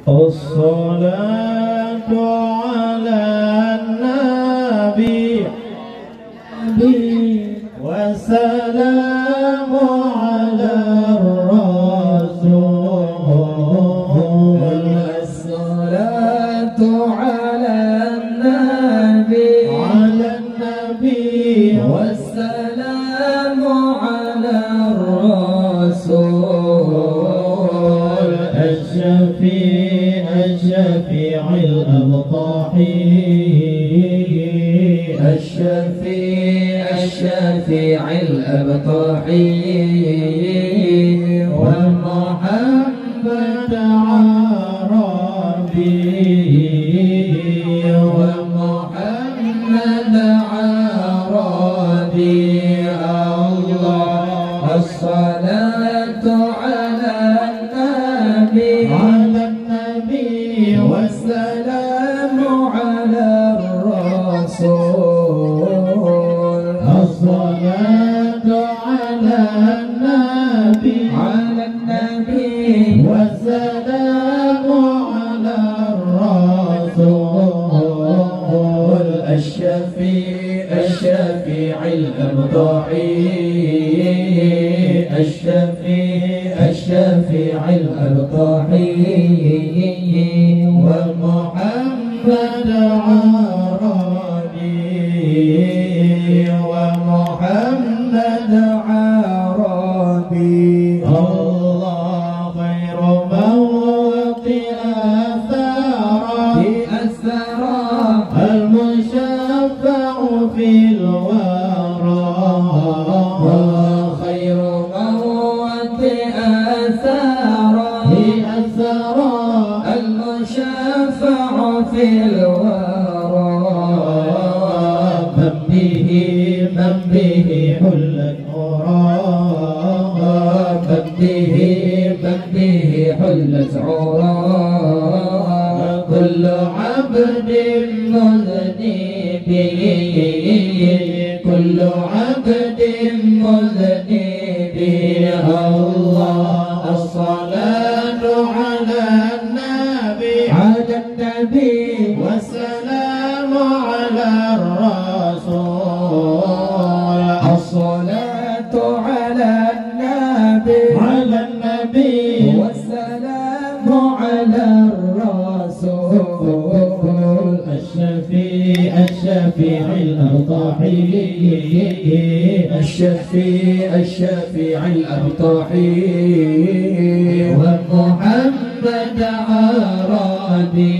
الصلاة على النبي والسلام على الرسول. الصلاة على النبي والسلام على الرسول. الشفيع الأبطحي الشفيع الأبطحي ومحمد عربي ومحمد عربي. الله الصلاة على النبي والسلام على الرسول. الصلاة على النبي والسلام على الرسول. الشفيع الأبطحي الشفيع الأبطحي ومحمد عربي ومحمد عربي. الله خير موطئ الثرى المشفع في الورى. خير موطئ الثرى المشفع في الورى. من به حلت عرى من به حلت عرى. كل عبد مذنب كل عبد مذنب. الله الصلاة على النبي والسلام على الرسول. الصلاة على النبي والسلام على الرسول. الشفيع الأبطحي الشفيع الأبطحي ومحمد عربي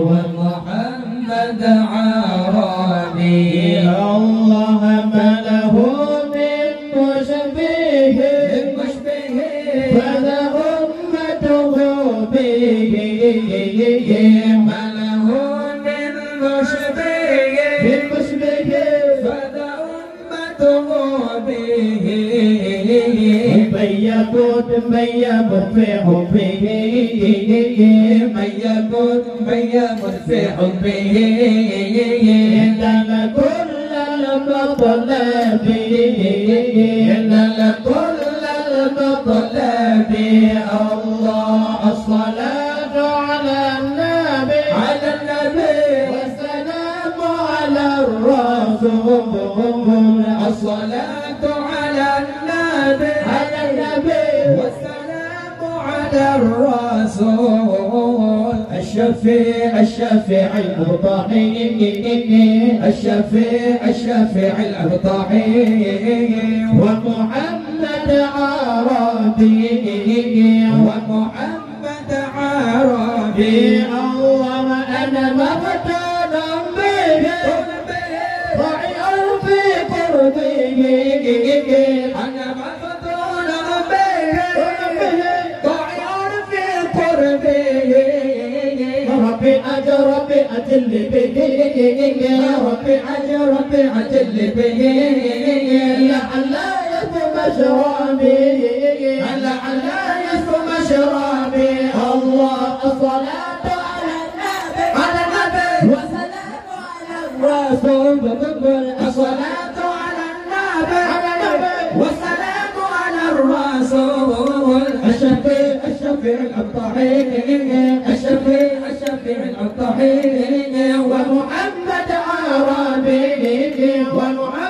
ومحمد عربي. الله ما له من مشبه فذا أمته به. ما له من مشبه فذا أمته به. من يموت في حبه في حبه. إن كل المطلب الله. الصلاة على النبي والسلام على الرسول. الصلاة على النبي والسلام على الرسول. الشفيع الأبطحي الشفيع الأبطحي ومحمد عربي ومحمد عربي. الله أنا مفتون به ضعيف في قربه. أنا مفتون به ضعيف في قربه. ربي أجل به ربي أجل به لعل يثم شرابي الله. الصلاة على النبي والسلام على الرسول. الصلاة على النبي والسلام على الرسول. الشفيع الشفيع الطحين الشفيع الطحين ومحمد عربي ومحمد